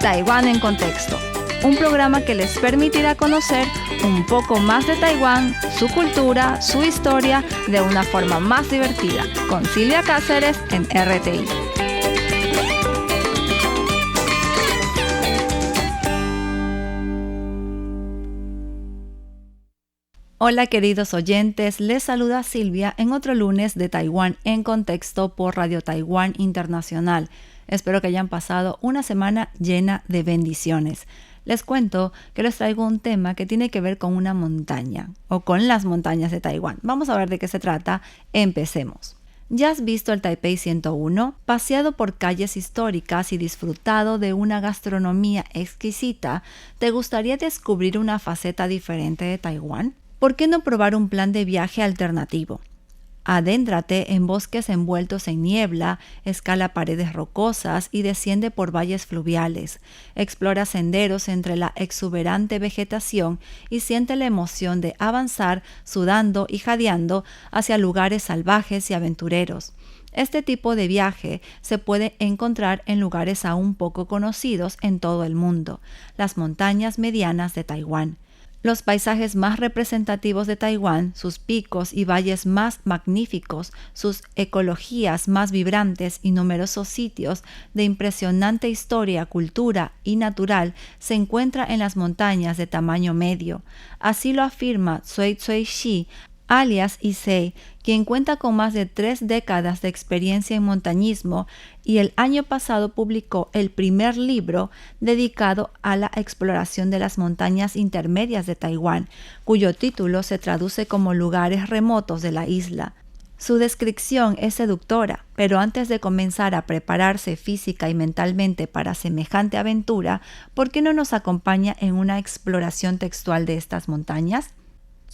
Taiwán en Contexto, un programa que les permitirá conocer un poco más de Taiwán, su cultura, su historia, de una forma más divertida, con Silvia Cáceres en RTI. Hola queridos oyentes, les saluda Silvia en otro lunes de Taiwán en Contexto por Radio Taiwán Internacional. Espero que hayan pasado una semana llena de bendiciones. Les cuento que les traigo un tema que tiene que ver con una montaña o con las montañas de Taiwán. Vamos a ver de qué se trata. Empecemos. ¿Ya has visto el Taipei 101? Paseado por calles históricas y disfrutado de una gastronomía exquisita, ¿te gustaría descubrir una faceta diferente de Taiwán? ¿Por qué no probar un plan de viaje alternativo? Adéntrate en bosques envueltos en niebla, escala paredes rocosas y desciende por valles fluviales. Explora senderos entre la exuberante vegetación y siente la emoción de avanzar sudando y jadeando hacia lugares salvajes y aventureros. Este tipo de viaje se puede encontrar en lugares aún poco conocidos en todo el mundo, las montañas medianas de Taiwán. Los paisajes más representativos de Taiwán, sus picos y valles más magníficos, sus ecologías más vibrantes y numerosos sitios de impresionante historia, cultura y natural se encuentran en las montañas de tamaño medio. Así lo afirma Cui Shi, alias Issei, quien cuenta con más de 3 décadas de experiencia en montañismo y el año pasado publicó el primer libro dedicado a la exploración de las montañas intermedias de Taiwán, cuyo título se traduce como lugares remotos de la isla. Su descripción es seductora, pero antes de comenzar a prepararse física y mentalmente para semejante aventura, ¿por qué no nos acompaña en una exploración textual de estas montañas?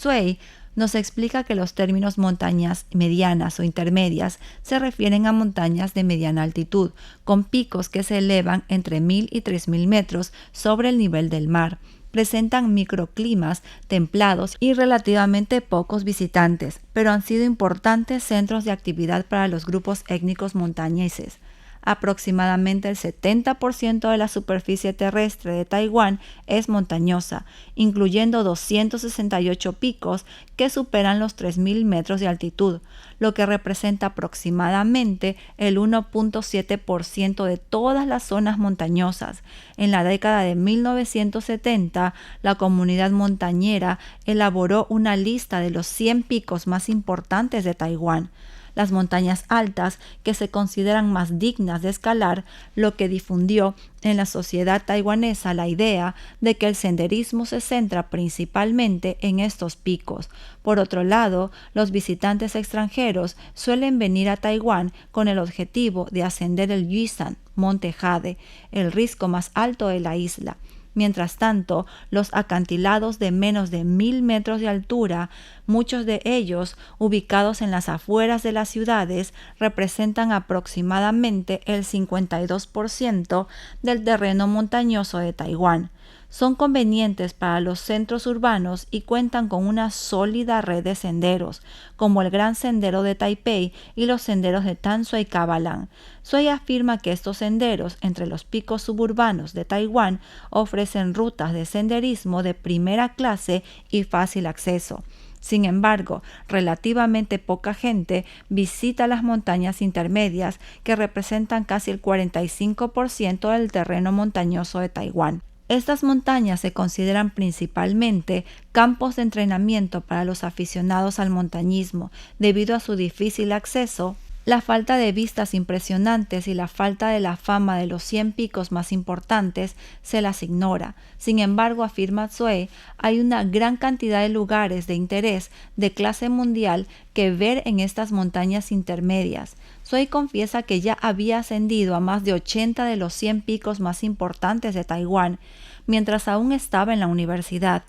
Cui nos explica que los términos montañas medianas o intermedias se refieren a montañas de mediana altitud, con picos que se elevan entre 1.000 y 3.000 metros sobre el nivel del mar. Presentan microclimas templados y relativamente pocos visitantes, pero han sido importantes centros de actividad para los grupos étnicos montañeses. Aproximadamente el 70% de la superficie terrestre de Taiwán es montañosa, incluyendo 268 picos que superan los 3.000 metros de altitud, lo que representa aproximadamente el 1.7% de todas las zonas montañosas. En la década de 1970, la comunidad montañera elaboró una lista de los 100 picos más importantes de Taiwán. Las montañas altas, que se consideran más dignas de escalar, lo que difundió en la sociedad taiwanesa la idea de que el senderismo se centra principalmente en estos picos. Por otro lado, los visitantes extranjeros suelen venir a Taiwán con el objetivo de ascender el Yuishan, Monte Jade, el risco más alto de la isla. Mientras tanto, los acantilados de menos de 1.000 metros de altura, muchos de ellos ubicados en las afueras de las ciudades, representan aproximadamente el 52% del terreno montañoso de Taiwán. Son convenientes para los centros urbanos y cuentan con una sólida red de senderos, como el Gran Sendero de Taipei y los senderos de Tanshui y Cabalan. Cui afirma que estos senderos entre los picos suburbanos de Taiwán ofrecen rutas de senderismo de primera clase y fácil acceso. Sin embargo, relativamente poca gente visita las montañas intermedias, que representan casi el 45% del terreno montañoso de Taiwán. Estas montañas se consideran principalmente campos de entrenamiento para los aficionados al montañismo, debido a su difícil acceso, la falta de vistas impresionantes y la falta de la fama de los 100 picos más importantes se las ignora. Sin embargo, afirma Cui, hay una gran cantidad de lugares de interés de clase mundial que ver en estas montañas intermedias. Cui confiesa que ya había ascendido a más de 80 de los 100 picos más importantes de Taiwán, mientras aún estaba en la universidad,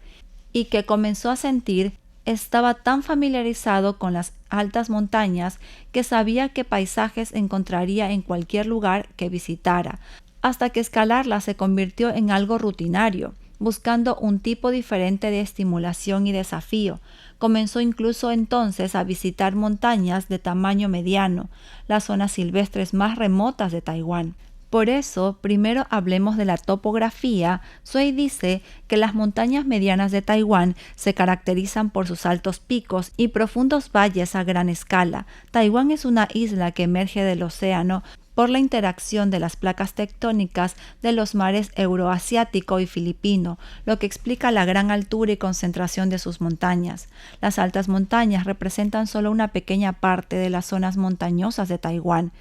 y que comenzó a sentir estaba tan familiarizado con las altas montañas que sabía qué paisajes encontraría en cualquier lugar que visitara, hasta que escalarlas se convirtió en algo rutinario. Buscando un tipo diferente de estimulación y desafío, comenzó incluso entonces a visitar montañas de tamaño mediano, las zonas silvestres más remotas de Taiwán. Por eso, primero hablemos de la topografía. Sui dice que las montañas medianas de Taiwán se caracterizan por sus altos picos y profundos valles a gran escala. Taiwán es una isla que emerge del océano por la interacción de las placas tectónicas de los mares euroasiático y filipino, lo que explica la gran altura y concentración de sus montañas. Las altas montañas representan solo una pequeña parte de las zonas montañosas de Taiwán.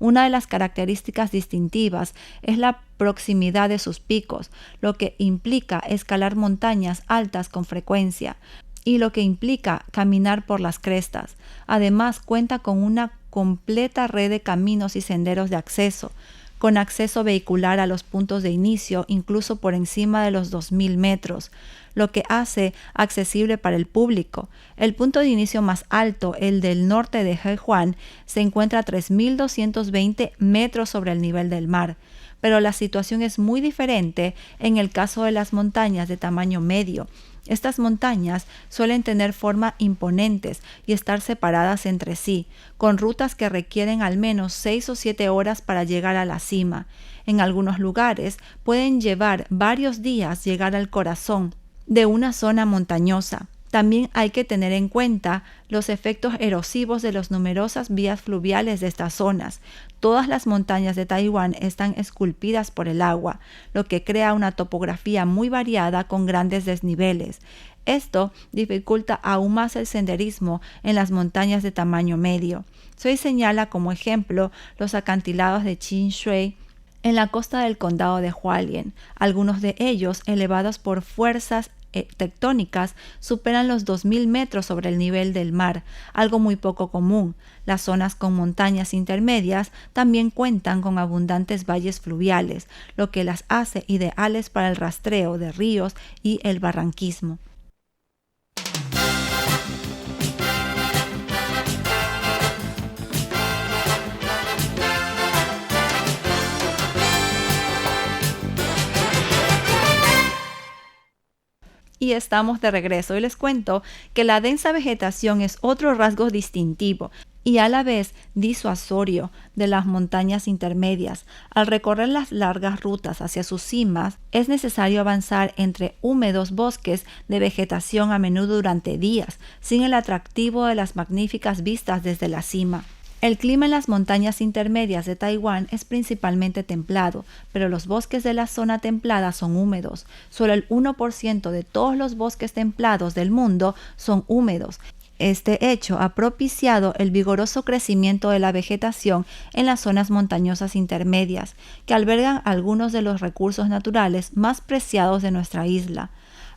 Una de las características distintivas es la proximidad de sus picos, lo que implica escalar montañas altas con frecuencia y lo que implica caminar por las crestas. Además, cuenta con una completa red de caminos y senderos de acceso, con acceso vehicular a los puntos de inicio, incluso por encima de los 2.000 metros, lo que hace accesible para el público. El punto de inicio más alto, el del norte de Heihuan, se encuentra a 3.220 metros sobre el nivel del mar, pero la situación es muy diferente en el caso de las montañas de tamaño medio. Estas montañas suelen tener formas imponentes y estar separadas entre sí, con rutas que requieren al menos 6 o 7 horas para llegar a la cima. En algunos lugares pueden llevar varios días llegar al corazón de una zona montañosa. También hay que tener en cuenta los efectos erosivos de las numerosas vías fluviales de estas zonas. Todas las montañas de Taiwán están esculpidas por el agua, lo que crea una topografía muy variada con grandes desniveles. Esto dificulta aún más el senderismo en las montañas de tamaño medio. Sui señala como ejemplo los acantilados de Qinshui en la costa del condado de Hualien, algunos de ellos elevados por fuerzas tectónicas superan los 2.000 metros sobre el nivel del mar, algo muy poco común. Las zonas con montañas intermedias también cuentan con abundantes valles fluviales, lo que las hace ideales para el rastreo de ríos y el barranquismo. Y estamos de regreso y les cuento que la densa vegetación es otro rasgo distintivo y a la vez disuasorio de las montañas intermedias. Al recorrer las largas rutas hacia sus cimas, es necesario avanzar entre húmedos bosques de vegetación a menudo durante días, sin el atractivo de las magníficas vistas desde la cima. El clima en las montañas intermedias de Taiwán es principalmente templado, pero los bosques de la zona templada son húmedos. Solo el 1% de todos los bosques templados del mundo son húmedos. Este hecho ha propiciado el vigoroso crecimiento de la vegetación en las zonas montañosas intermedias, que albergan algunos de los recursos naturales más preciados de nuestra isla.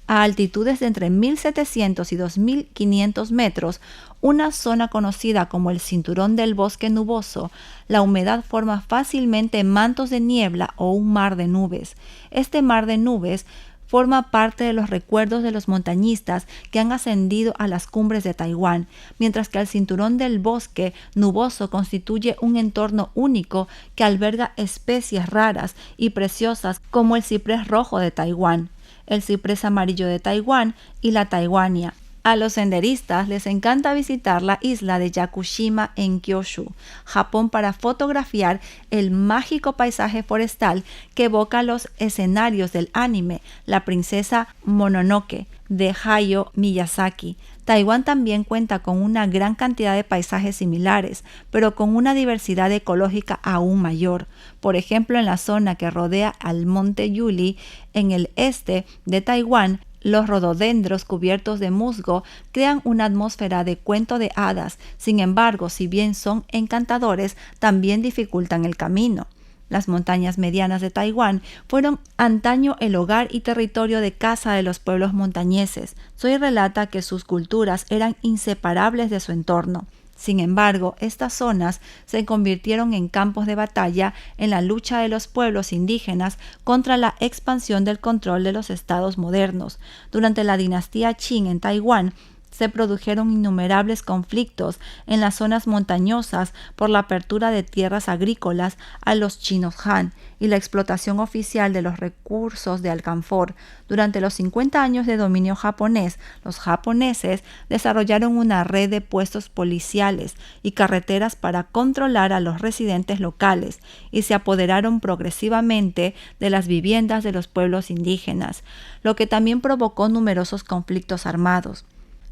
A altitudes de entre 1.700 y 2.500 metros, una zona conocida como el cinturón del bosque nuboso, la humedad forma fácilmente mantos de niebla o un mar de nubes. Este mar de nubes forma parte de los recuerdos de los montañistas que han ascendido a las cumbres de Taiwán, mientras que el cinturón del bosque nuboso constituye un entorno único que alberga especies raras y preciosas como el ciprés rojo de Taiwán, el ciprés amarillo de Taiwán y la taiwania. A los senderistas les encanta visitar la isla de Yakushima en Kyushu, Japón, para fotografiar el mágico paisaje forestal que evoca los escenarios del anime La princesa Mononoke de Hayao Miyazaki. Taiwán también cuenta con una gran cantidad de paisajes similares, pero con una diversidad ecológica aún mayor. Por ejemplo, en la zona que rodea al monte Yuli, en el este de Taiwán, los rododendros cubiertos de musgo crean una atmósfera de cuento de hadas. Sin embargo, si bien son encantadores, también dificultan el camino. Las montañas medianas de Taiwán fueron antaño el hogar y territorio de caza de los pueblos montañeses. Sui relata que sus culturas eran inseparables de su entorno. Sin embargo, estas zonas se convirtieron en campos de batalla en la lucha de los pueblos indígenas contra la expansión del control de los estados modernos. Durante la dinastía Qing en Taiwán, se produjeron innumerables conflictos en las zonas montañosas por la apertura de tierras agrícolas a los chinos Han y la explotación oficial de los recursos de alcanfor. Durante los 50 años de dominio japonés, los japoneses desarrollaron una red de puestos policiales y carreteras para controlar a los residentes locales y se apoderaron progresivamente de las viviendas de los pueblos indígenas, lo que también provocó numerosos conflictos armados.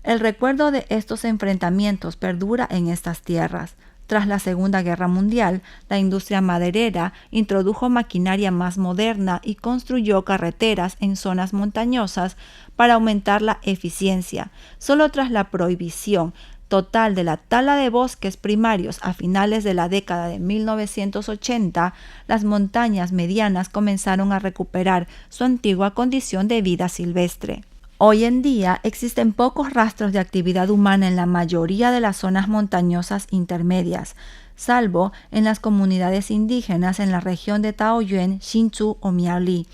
El recuerdo de estos enfrentamientos perdura en estas tierras. Tras la Segunda Guerra Mundial, la industria maderera introdujo maquinaria más moderna y construyó carreteras en zonas montañosas para aumentar la eficiencia. Solo tras la prohibición total de la tala de bosques primarios a finales de la década de 1980, las montañas medianas comenzaron a recuperar su antigua condición de vida silvestre. Hoy en día existen pocos rastros de actividad humana en la mayoría de las zonas montañosas intermedias, salvo en las comunidades indígenas en la región de Taoyuan, Hsinchu o Miaoli.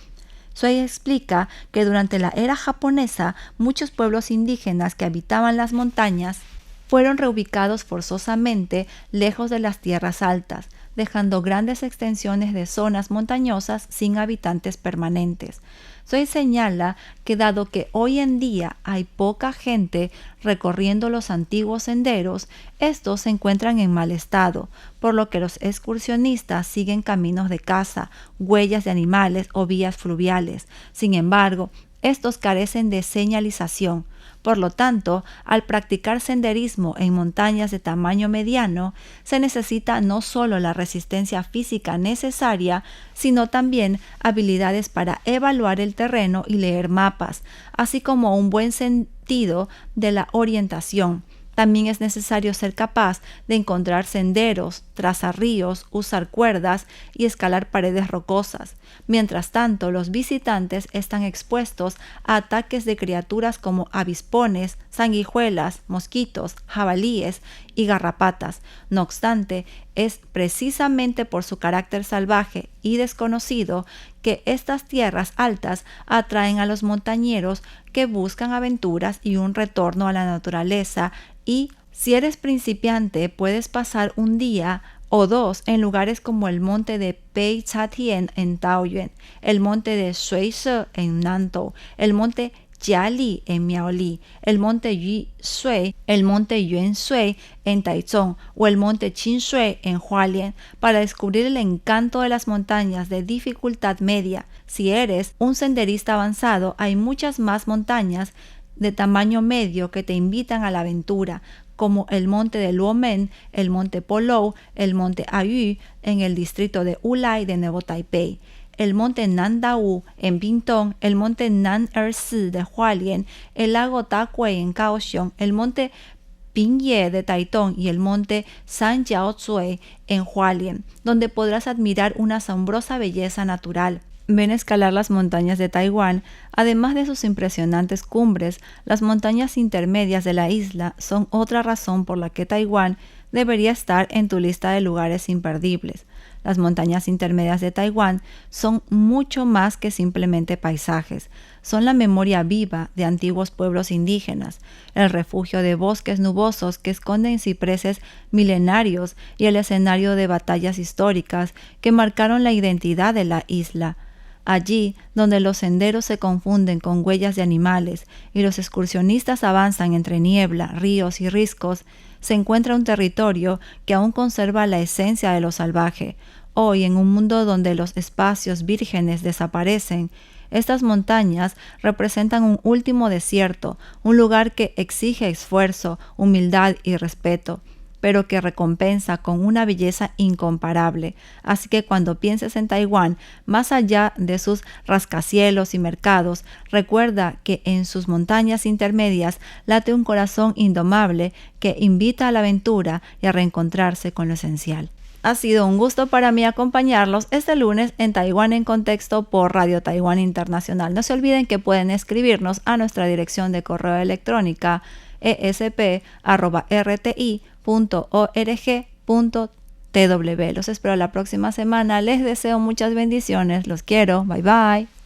Sui explica que durante la era japonesa muchos pueblos indígenas que habitaban las montañas fueron reubicados forzosamente lejos de las tierras altas, dejando grandes extensiones de zonas montañosas sin habitantes permanentes. Sui señala que dado que hoy en día hay poca gente recorriendo los antiguos senderos, estos se encuentran en mal estado, por lo que los excursionistas siguen caminos de caza, huellas de animales o vías fluviales. Sin embargo, estos carecen de señalización. Por lo tanto, al practicar senderismo en montañas de tamaño mediano, se necesita no solo la resistencia física necesaria, sino también habilidades para evaluar el terreno y leer mapas, así como un buen sentido de la orientación. También es necesario ser capaz de encontrar senderos, trazar ríos, usar cuerdas y escalar paredes rocosas. Mientras tanto, los visitantes están expuestos a ataques de criaturas como avispones, sanguijuelas, mosquitos, jabalíes y garrapatas. No obstante, es precisamente por su carácter salvaje y desconocido que estas tierras altas atraen a los montañeros que buscan aventuras y un retorno a la naturaleza. Y si eres principiante, puedes pasar un día o dos en lugares como el monte de Peichatien en Taoyuan, el monte de Shuishe en Nantou, el monte Jiali en Miaoli, el monte Yushui, el monte Yuanshui en Taichung o el monte Qinshui en Hualien para descubrir el encanto de las montañas de dificultad media. Si eres un senderista avanzado, hay muchas más montañas de tamaño medio que te invitan a la aventura, como el monte de Luomen, el monte Polou, el monte Ayu en el distrito de Wulai de Nuevo Taipei, el monte Nandao en Pingtung, el monte Nan-Er-Si de Hualien, el lago Takuei en Kaohsiung, el monte Pingye de Taitung y el monte Sanjiaozui en Hualien, donde podrás admirar una asombrosa belleza natural. Ven a escalar las montañas de Taiwán. Además de sus impresionantes cumbres, las montañas intermedias de la isla son otra razón por la que Taiwán debería estar en tu lista de lugares imperdibles. Las montañas intermedias de Taiwán son mucho más que simplemente paisajes. Son la memoria viva de antiguos pueblos indígenas, el refugio de bosques nubosos que esconden cipreses milenarios y el escenario de batallas históricas que marcaron la identidad de la isla. Allí, donde los senderos se confunden con huellas de animales y los excursionistas avanzan entre niebla, ríos y riscos, se encuentra un territorio que aún conserva la esencia de lo salvaje. Hoy, en un mundo donde los espacios vírgenes desaparecen, estas montañas representan un último desierto, un lugar que exige esfuerzo, humildad y respeto, pero que recompensa con una belleza incomparable. Así que cuando pienses en Taiwán, más allá de sus rascacielos y mercados, recuerda que en sus montañas intermedias late un corazón indomable que invita a la aventura y a reencontrarse con lo esencial. Ha sido un gusto para mí acompañarlos este lunes en Taiwán en Contexto por Radio Taiwán Internacional. No se olviden que pueden escribirnos a nuestra dirección de correo electrónica esp@rti.org.tw. Los espero la próxima semana. Les deseo muchas bendiciones. Los quiero. Bye bye.